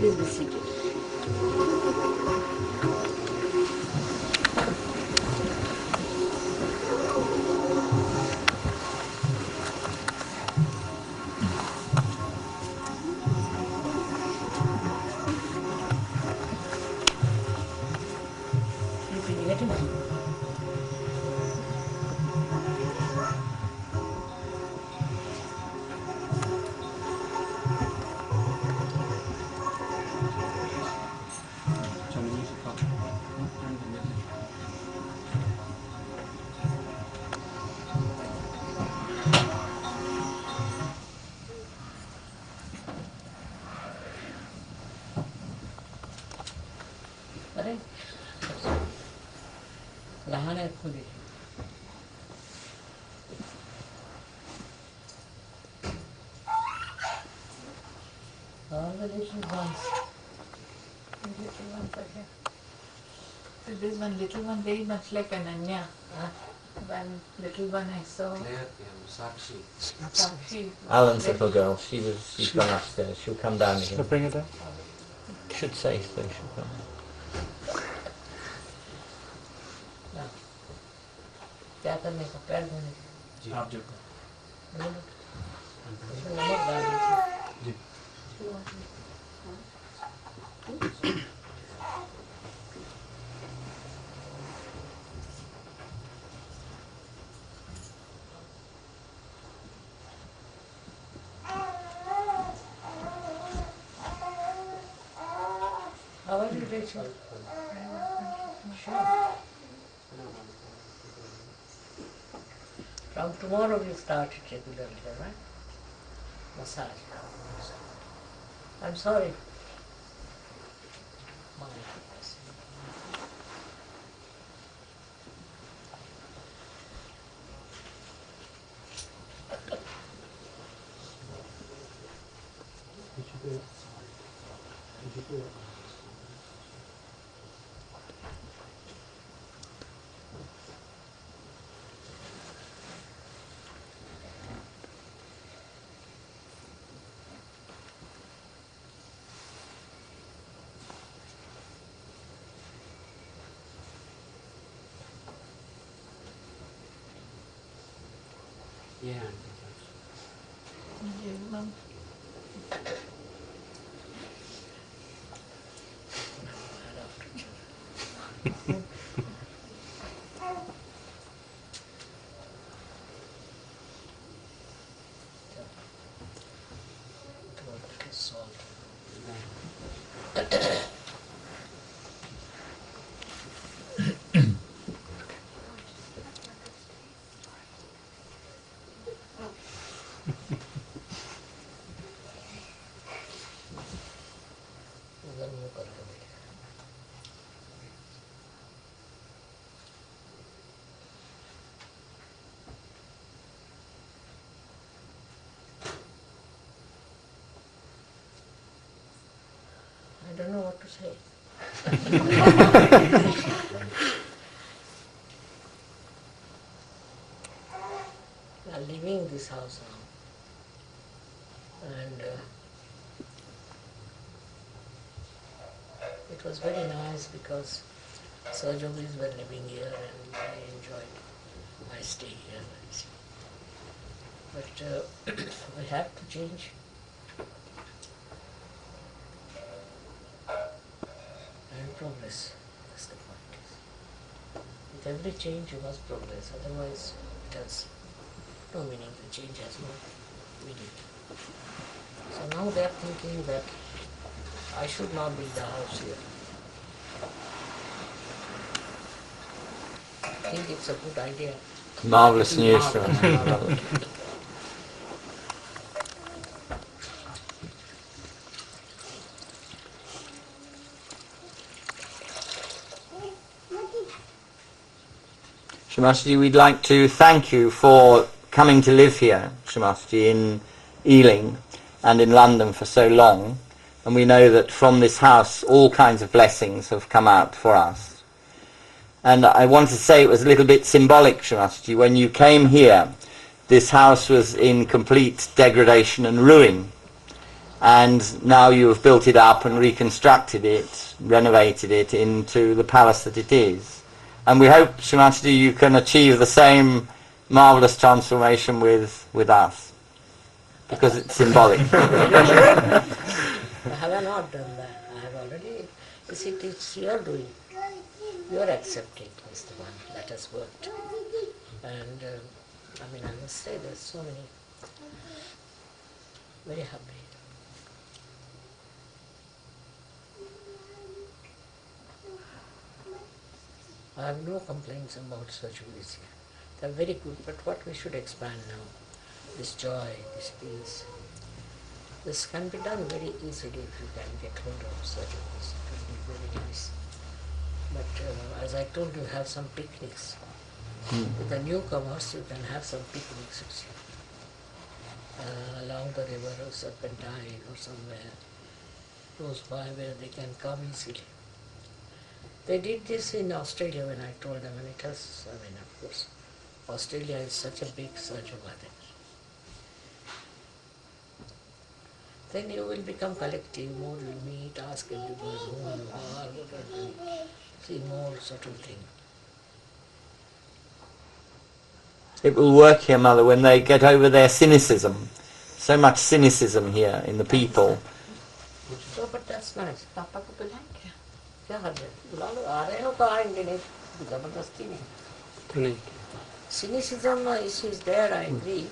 Please be seated. All the little ones. The little ones are here. So there's one little one very much like Ananya. One little one I saw. Sakshi. Alan's little girl, she's gone upstairs. She'll come down again. Shall I bring her down? Should say so, she'll come. क्या करने का पैर धोने जी आप जो जी How are you, Rachel? Sure. From tomorrow we start it regularly, right? Massage. I'm sorry. My goodness. Yeah. Mom. I don't know what to say. We are leaving this house now. And it was very nice because SahajaYogis were living here and I enjoyed my stay here. But we have to change. And progress, that's the point. With every change you must progress, otherwise it has no meaning, the change has no meaning. So now they are thinking that I should not build a house here. I think it's a good idea. Marvellous news for us. Shamastaji, we'd like to thank you for coming to live here, Shamastaji, in Ealing and in London for so long. And we know that from this house all kinds of blessings have come out for us. And I want to say it was a little bit symbolic, Shamastaji. When you came here, this house was in complete degradation and ruin. and now you have built it up and reconstructed it, renovated it into the palace that it is. And we hope, Srimati, you can achieve the same marvellous transformation with us, because it's symbolic. I have not done that. I have already, you see, it's your doing. You are accepting is the one that has worked. And I mean, I must say there's so many, very happy. I have no complaints about surgeries here. They are very good, but what we should expand now, this joy, this peace, this can be done very easily if you can get hold of surgeries. It will be very nice. But as I told you, have some picnics. With the newcomers, you can have some picnics along the river or Serpentine or somewhere close by where they can come easily. They did this in Australia when I told them, and it has, I mean, of course, Australia is such a big SahajaYoga thing. Then you will become collective, more will meet, ask everybody who you are, what are you, see more sort of thing. It will work here, Mother, when they get over their cynicism. So much cynicism here in the people. So, but that's nice. पापा को बुलाएं क्या? क्या कर रहे? बुला लो, आ रहे हो तो आएंगे, नहीं जबरदस्ती नहीं. Cynicism is there, I agree,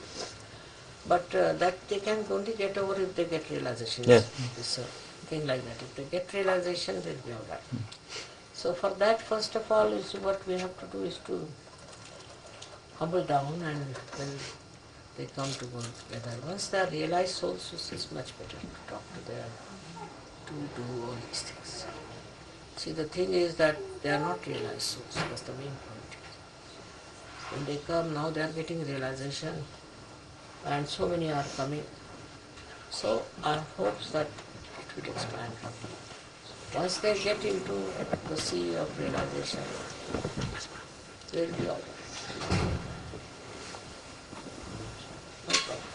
but that they can only get over if they get realization. Yes. It's a thing like that. If they get realization, they'll be all right. So for that, first of all, is what we have to do is to humble down, and when they come to work together. Once they are realized souls, it is much better to talk to them, to do all these things. See, the thing is that they are not realized souls. That's the main point. When they come, now they are getting realization, and so many are coming. So our hopes that it will expand. Once they get into the sea of realization, they will be all right. No problem.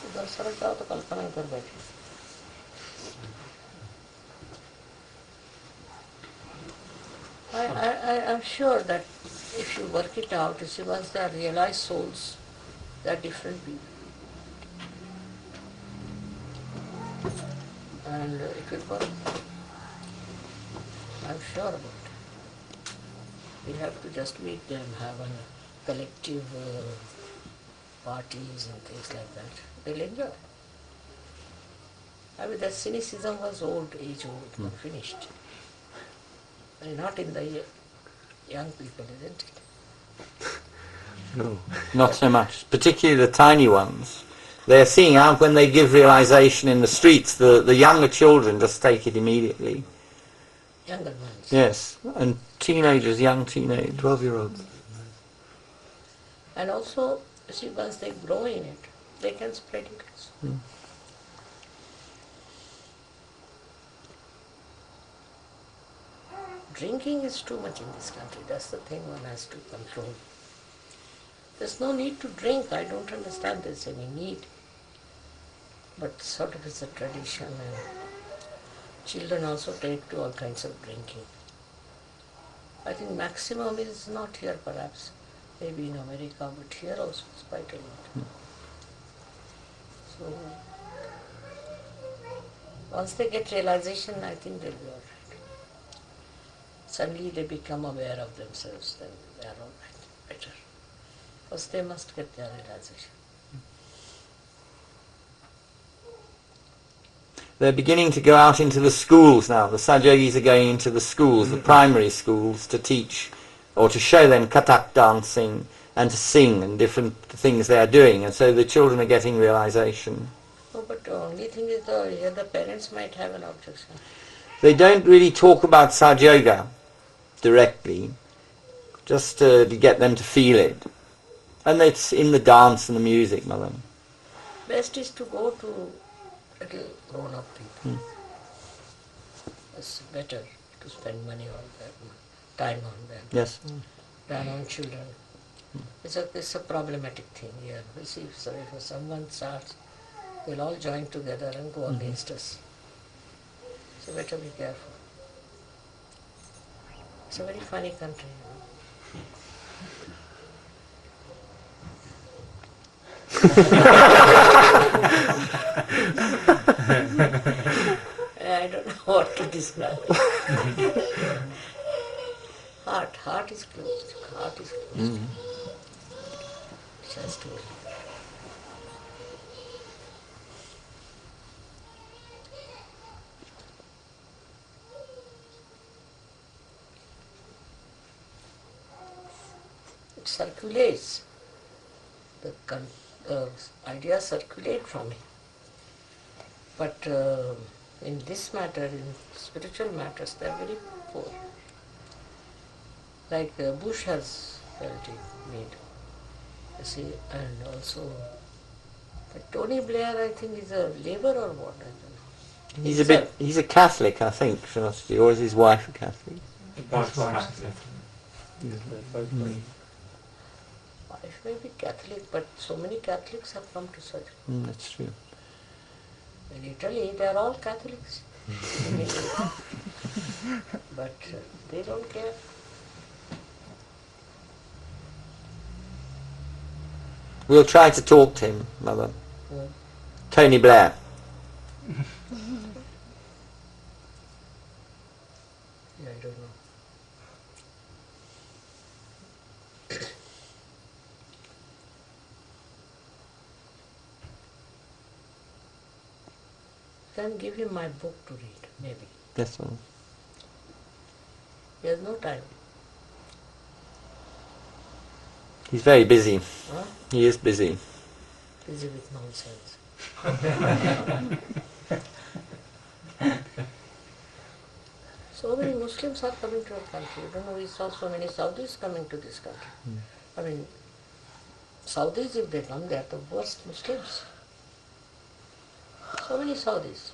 इधर सरक जाओ तो कल्पना इधर बैठी. I'm sure that if you work it out, you see, once they are realized souls, they are different people. And it will work. I'm sure about it. We have to just meet them, have a collective parties and things like that. They'll enjoy. I mean, that cynicism was old, age old, finished. Not in the young people, isn't it? No, not so much. Particularly the tiny ones. They're seeing out when they give realization in the streets, the younger children just take it immediately. Younger ones. Yes, and teenagers, young 12-year-olds. And also, see, once they grow in it, they can spread it also. Drinking is too much in this country. That's the thing one has to control. There's no need to drink. I don't understand there's any need. But sort of it's a tradition, and children also take to all kinds of drinking. I think maximum is not here perhaps, maybe in America, but here also it's quite a lot. So once they get realization, I think they'll be all right. Suddenly they become aware of themselves, then they are all right, better. First they must get their realization. They're beginning to go out into the schools now. The SahajaYogis are going into the schools, the primary schools, to teach or to show them Kathak dancing and to sing and different things they are doing. And so the children are getting realization. Oh, but the only thing is here the parents might have an objection. They don't really talk about SahajaYoga directly, just to get them to feel it. And it's in the dance and the music, Mother. Best is to go to little grown-up people. It's better to spend money on them, time on them, Yes. than on children. It's a problematic thing here. We see, so if someone starts, they'll all join together and go against us. So better be careful. It's a very funny country. I don't know what to describe. Heart is closed. Heart is closed. Just to it circulates. The ideas circulate from it. But in this matter, in spiritual matters, they are very poor. Like Bush has felt it need, you see, and also but Tony Blair, I think, is a Labour or what? I don't know. He's a Catholic, I think, Shamasti, or is his wife a Catholic? Both Wife may be Catholic, but so many Catholics have come to such. That's true. In Italy, they are all Catholics. But they don't care. We'll try to talk to him, Mother. Tony Blair. Yeah, I don't know. Can give him my book to read, maybe. Yes, Mother. He has no time. He's very busy. Huh? He is busy. Busy with nonsense. So many Muslims are coming to our country. You don't know, we saw so many Saudis coming to this country. I mean, Saudis, if they come, they are the worst Muslims. So many Saudis.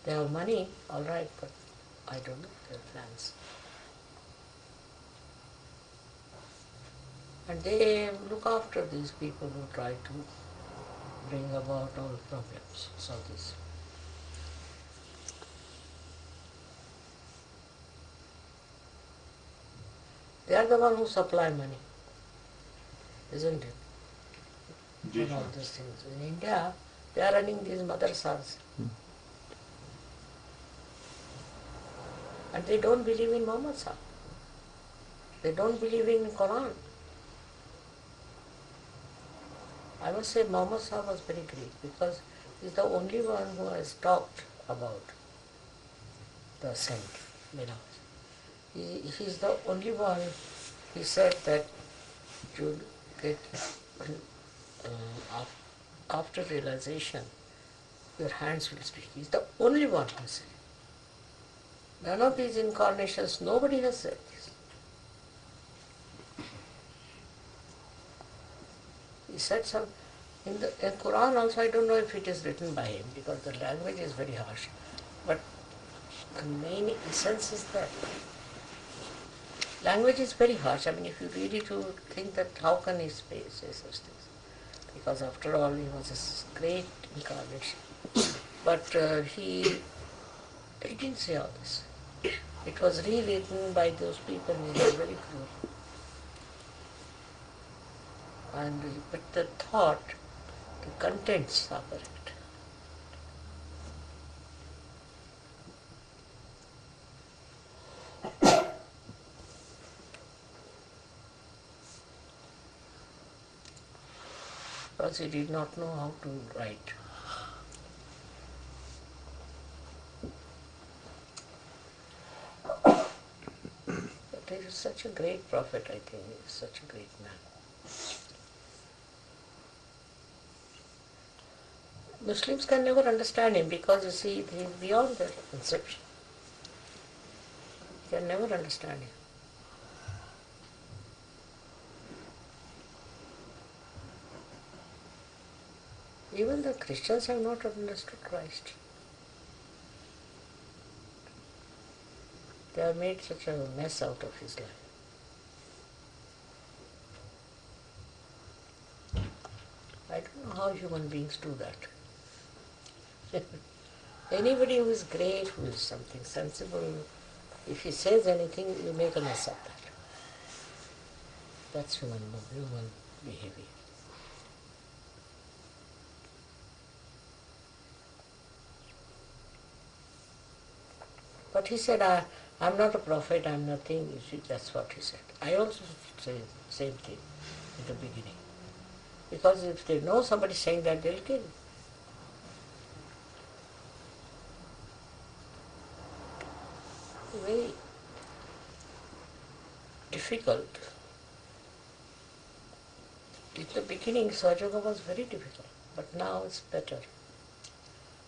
They have money, all right, but I don't know their plans. And they look after these people who try to bring about all problems, Saudis. They are the one who supply money, isn't it? For all these things. In India, they are running these madrasas. And they don't believe in Muhammad Sahib. They don't believe in Quran. I must say Muhammad Sahib was very great because he's the only one who has talked about the ascent. He's the only one, he said that you get after realization, your hands will speak. He's the only one who said it. None of these incarnations, nobody has said this. He said some, in the Quran also, I don't know if it is written by him because the language is very harsh, but the main essence is that. Language is very harsh. I mean, if you read it, you think that how can he say such things? Because after all, he was a great incarnation. But he didn't say all this. It was rewritten by those people who were very cruel. But the thought, the contents are correct. Because he did not know how to write. But he is such a great prophet, I think. He is such a great man. Muslims can never understand him because, you see, he is beyond their conception. They can never understand him. Even the Christians have not understood Christ. They have made such a mess out of his life. I don't know how human beings do that. Anybody who is great, who is something sensible, if he says anything, you make a mess of that. That's human behavior. But he said, I'm not a prophet, I'm nothing. You see, that's what he said. I also say the same thing in the beginning. Because if they know somebody saying that, they'll kill. Very difficult. In the beginning, SahajaYoga was very difficult, but now it's better.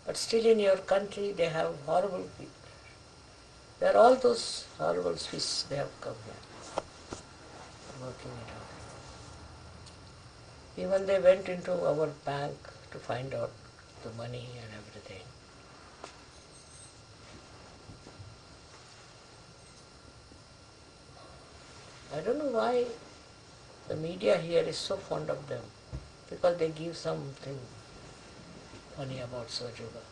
But still in your country, they have horrible people. There are all those horrible Swiss, they have come here, working it out. Even they went into our bank to find out the money and everything. I don't know why the media here is so fond of them, because they give something funny about SahajaYoga.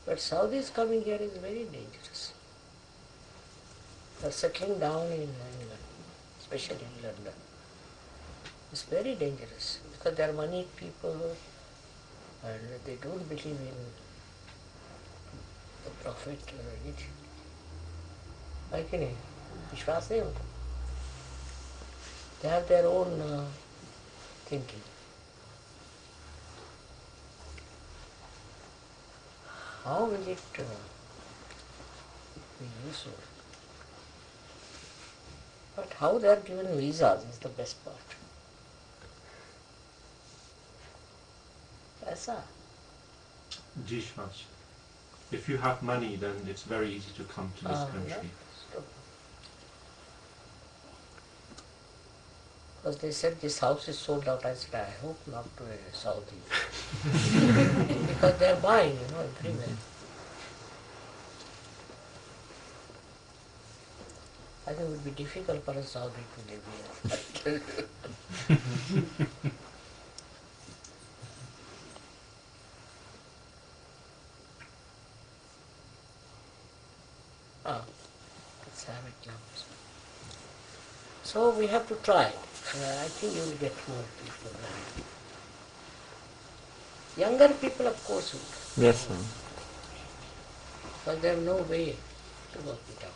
But Saudis coming here is very dangerous. They are settling down in England, especially in London. It's very dangerous because they are moneyed people and they don't believe in the Prophet or religion. Like in Vishwas nahi hota. They have their own thinking. How will it be useful? But how they are given visas is the best part. Aisa. Jishmas. If you have money, then it's very easy to come to this country. Because they said this house is sold out. I said, I hope not to a Saudi. Because they are buying, everywhere. I think it would be difficult for a Saudi to live here. Let's have it now. So we have to try. I think you will get more people. Younger people, of course, would. Yes, sir. But they have no way to work it out.